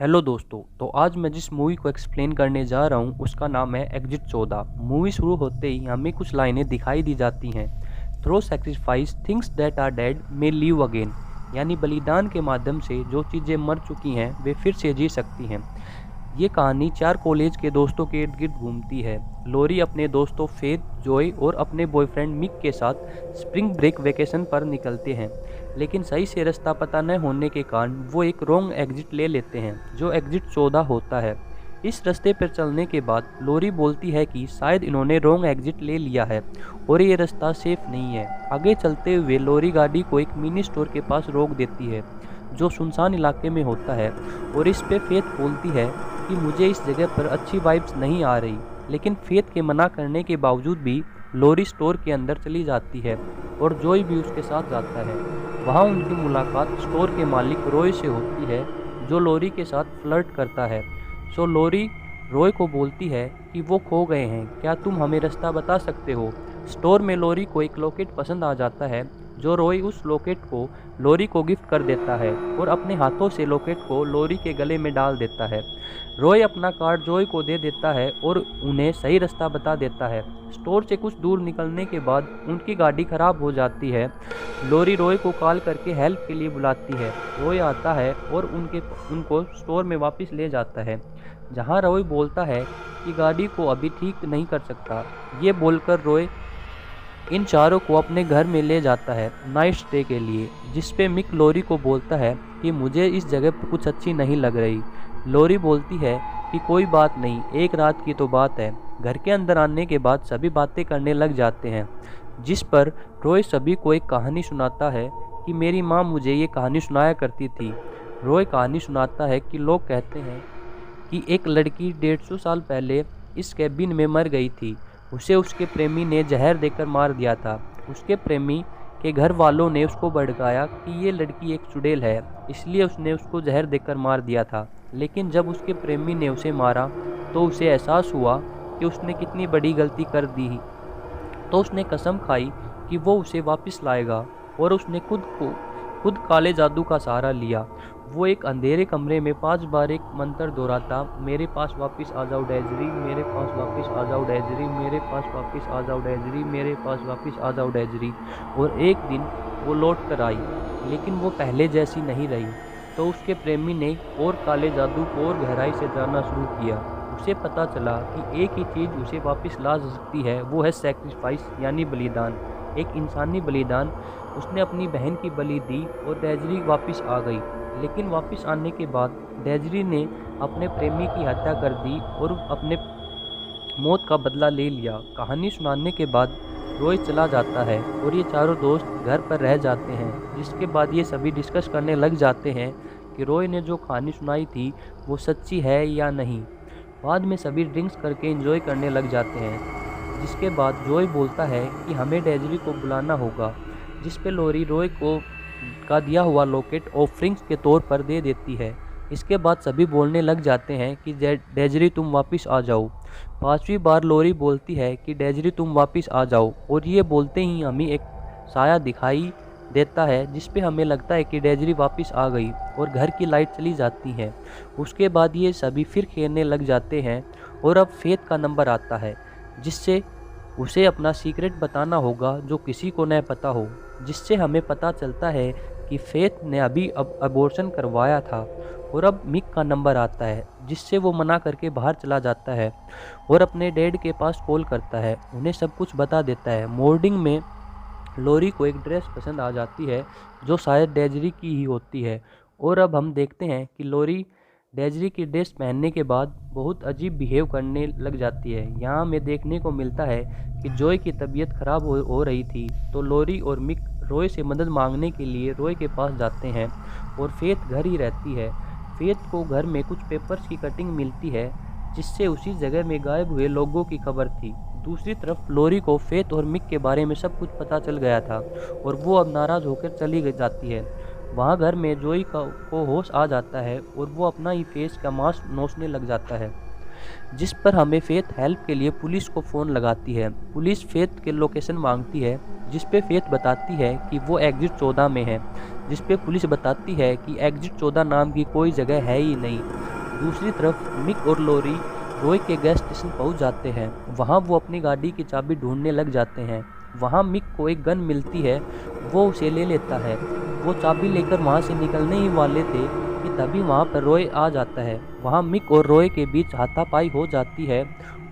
Hello दोस्तों। तो आज मैं जिस मूवी को एक्सप्लेन करने जा रहा हूँ उसका नाम है एग्जिट 14। मूवी शुरू होते ही हमें कुछ लाइनें दिखाई दी जाती हैं। Through sacrifice things that are dead may live again, यानी बलिदान के माध्यम से जो चीज़ें मर चुकी हैं वे फिर से जी सकती हैं। ये कहानी 4 कॉलेज के दोस्तों के इर्द गिर्द घूमती है। लोरी अपने दोस्तों फेथ, जॉय और अपने बॉयफ्रेंड मिक के साथ स्प्रिंग ब्रेक वेकेशन पर निकलते हैं, लेकिन सही से रास्ता पता न होने के कारण वो एक रॉन्ग एग्जिट ले लेते हैं जो एग्जिट 14 होता है। इस रास्ते पर चलने के बाद लोरी बोलती है कि शायद इन्होंने रॉन्ग एग्जिट ले लिया है और ये रास्ता सेफ नहीं है। आगे चलते हुए लोरी गाड़ी को एक मिनी स्टोर के पास रोक देती है जो सुनसान इलाके में होता है, और इस पे फेथ बोलती है कि मुझे इस जगह पर अच्छी वाइब्स नहीं आ रही, लेकिन फेथ के मना करने के बावजूद भी लोरी स्टोर के अंदर चली जाती है और जॉय भी उसके साथ जाता है। वहाँ उनकी मुलाकात स्टोर के मालिक रॉय से होती है जो लोरी के साथ फ्लर्ट करता है। सो लोरी रॉय को बोलती है कि वो खो गए हैं, क्या तुम हमें रास्ता बता सकते हो। स्टोर में लोरी को एक लॉकेट पसंद आ जाता है जो रॉय उस लॉकेट को लोरी को गिफ्ट कर देता है और अपने हाथों से लॉकेट को लोरी के गले में डाल देता है। रॉय अपना कार्ड जॉय को दे देता है और उन्हें सही रास्ता बता देता है। स्टोर से कुछ दूर निकलने के बाद उनकी गाड़ी खराब हो जाती है। लोरी रॉय को कॉल करके हेल्प के लिए बुलाती है। रॉय आता है और उनको स्टोर में वापस ले जाता है, जहां रॉय बोलता है कि गाड़ी को अभी ठीक नहीं कर सकता। ये बोलकर रॉय इन चारों को अपने घर में ले जाता है नाइट स्टे के लिए, जिस पे मिक लोरी को बोलता है कि मुझे इस जगह पर कुछ अच्छी नहीं लग रही। लोरी बोलती है कि कोई बात नहीं, एक रात की तो बात है। घर के अंदर आने के बाद सभी बातें करने लग जाते हैं, जिस पर रॉय सभी को एक कहानी सुनाता है कि मेरी माँ मुझे ये कहानी सुनाया करती थी। रॉय कहानी सुनाता है कि लोग कहते हैं कि एक लड़की 150 साल पहले इस कैबिन में मर गई थी। उसे उसके प्रेमी ने जहर देकर मार दिया था। उसके प्रेमी के घर वालों ने उसको भड़काया कि ये लड़की एक चुड़ैल है, इसलिए उसने उसको जहर देकर मार दिया था। लेकिन जब उसके प्रेमी ने उसे मारा तो उसे एहसास हुआ कि उसने कितनी बड़ी गलती कर दी, तो उसने कसम खाई कि वो उसे वापस लाएगा और उसने खुद काले जादू का सहारा लिया। वो एक अंधेरे कमरे में 5 बार एक मंत्र दोहराता, मेरे पास वापस आ जाओ डेजरी, मेरे पास वापस आ जाओ डेजरी, मेरे पास वापस आ जाओ डेजरी, मेरे पास वापस आ जाओ डेजरी। और एक दिन वो लौट कर आई, लेकिन वो पहले जैसी नहीं रही। तो उसके प्रेमी ने और काले जादू को और गहराई से जानना शुरू किया। उसे पता चला कि एक ही चीज़ उसे वापस ला सकती है, वो है सैक्रिफाइस, यानी बलिदान, एक इंसानी बलिदान। उसने अपनी बहन की बलि दी और डेजरी वापस आ गई, लेकिन वापस आने के बाद डेजरी ने अपने प्रेमी की हत्या कर दी और अपने मौत का बदला ले लिया। कहानी सुनाने के बाद रॉय चला जाता है और ये चारों दोस्त घर पर रह जाते हैं, जिसके बाद ये सभी डिस्कस करने लग जाते हैं कि रॉय ने जो कहानी सुनाई थी वो सच्ची है या नहीं। बाद में सभी ड्रिंक्स करके एंजॉय करने लग जाते हैं, जिसके बाद जॉय बोलता है कि हमें डेजरी को बुलाना होगा, जिस पे लोरी रॉय को का दिया हुआ लॉकेट ऑफरिंग्स के तौर पर दे देती है। इसके बाद सभी बोलने लग जाते हैं कि डेजरी तुम वापस आ जाओ। 5वीं बार लोरी बोलती है कि डेजरी तुम वापस आ जाओ, और ये बोलते ही हमें एक साया दिखाई देता है जिस पे हमें लगता है कि डेजरी वापस आ गई और घर की लाइट चली जाती है। उसके बाद ये सभी फिर खेलने लग जाते हैं और अब फेथ का नंबर आता है, जिससे उसे अपना सीक्रेट बताना होगा जो किसी को न पता हो, जिससे हमें पता चलता है कि फेथ ने अभी अबॉर्शन करवाया था। और अब मिक का नंबर आता है, जिससे वो मना करके बाहर चला जाता है और अपने डैड के पास कॉल करता है, उन्हें सब कुछ बता देता है। मॉर्निंग में लोरी को एक ड्रेस पसंद आ जाती है जो शायद डेजरी की ही होती है, और अब हम देखते हैं कि लोरी डेजरी की ड्रेस पहनने के बाद बहुत अजीब बिहेव करने लग जाती है। यहाँ हमें देखने को मिलता है कि जॉय की तबीयत खराब हो रही थी, तो लोरी और मिक रॉय से मदद मांगने के लिए रॉय के पास जाते हैं और फेथ घर ही रहती है। फेथ को घर में कुछ पेपर्स की कटिंग मिलती है, जिससे उसी जगह में गायब हुए लोगों की खबर थी। दूसरी तरफ लोरी को फेथ और मिक के बारे में सब कुछ पता चल गया था और वो अब नाराज़ होकर चली जाती है। वहाँ घर में जॉय को होश आ जाता है और वो अपना ही फेस का मास्क नोचने लग जाता है, जिस पर हमें फेथ हेल्प के लिए पुलिस को फ़ोन लगाती है। पुलिस फेथ के लोकेशन मांगती है, जिस पे फेथ बताती है कि वो एग्जिट 14 में है, जिस पे पुलिस बताती है कि एग्जिट 14 नाम की कोई जगह है ही नहीं। दूसरी तरफ मिक और लोरी रॉय के गैस स्टेशन पहुंच जाते हैं। वहां वो अपनी गाड़ी की चाबी ढूंढने लग जाते हैं। वहां मिक को एक गन मिलती है, वो उसे ले लेता है। वो चाबी लेकर वहां से निकलने ही वाले थे कि तभी वहां पर रॉय आ जाता है। वहां मिक और रॉय के बीच हाथापाई हो जाती है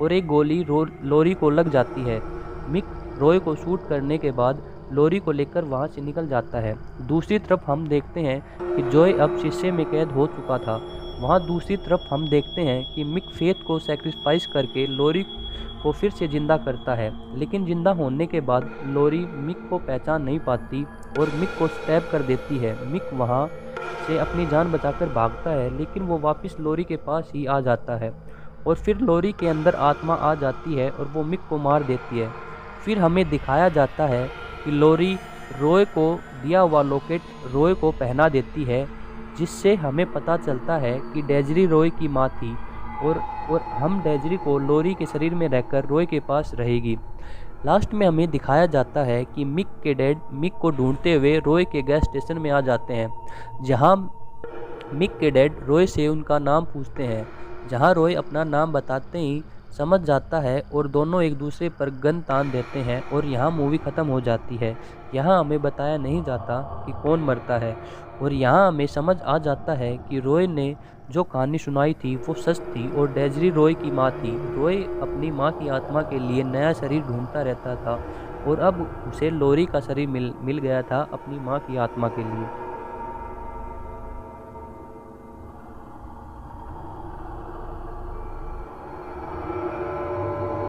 और एक गोली लोरी को लग जाती है। मिक रॉय को शूट करने के बाद लोरी को लेकर वहां से निकल जाता है। दूसरी तरफ हम देखते हैं कि जॉय अब शीशे में कैद हो चुका था। वहां दूसरी तरफ हम देखते हैं कि मिक फेथ को सैक्रिफाइस करके लोरी को फिर से जिंदा करता है, लेकिन जिंदा होने के बाद लोरी मिक को पहचान नहीं पाती और मिक को स्टैब कर देती है। मिक वहां से अपनी जान बचाकर भागता है, लेकिन वो वापस लोरी के पास ही आ जाता है और फिर लोरी के अंदर आत्मा आ जाती है और वो मिक को मार देती है। फिर हमें दिखाया जाता है कि लोरी रॉय को दिया हुआ लॉकेट रॉय को पहना देती है, जिससे हमें पता चलता है कि डेजरी रॉय की माँ थी और हम डेजरी को लोरी के शरीर में रहकर रॉय के पास रहेगी। लास्ट में हमें दिखाया जाता है कि मिक के डैड मिक को ढूंढते हुए रॉय के गैस स्टेशन में आ जाते हैं, जहां मिक के डैड रॉय से उनका नाम पूछते हैं, जहां रॉय अपना नाम बताते ही समझ जाता है और दोनों एक दूसरे पर गन तान देते हैं और यहाँ मूवी ख़त्म हो जाती है। यहाँ हमें बताया नहीं जाता कि कौन मरता है और यहाँ हमें समझ आ जाता है कि रॉय ने जो कहानी सुनाई थी वो सच थी और डेजरी रॉय की माँ थी। रॉय अपनी माँ की आत्मा के लिए नया शरीर ढूंढता रहता था और अब उसे लोरी का शरीर मिल गया था अपनी माँ की आत्मा के लिए।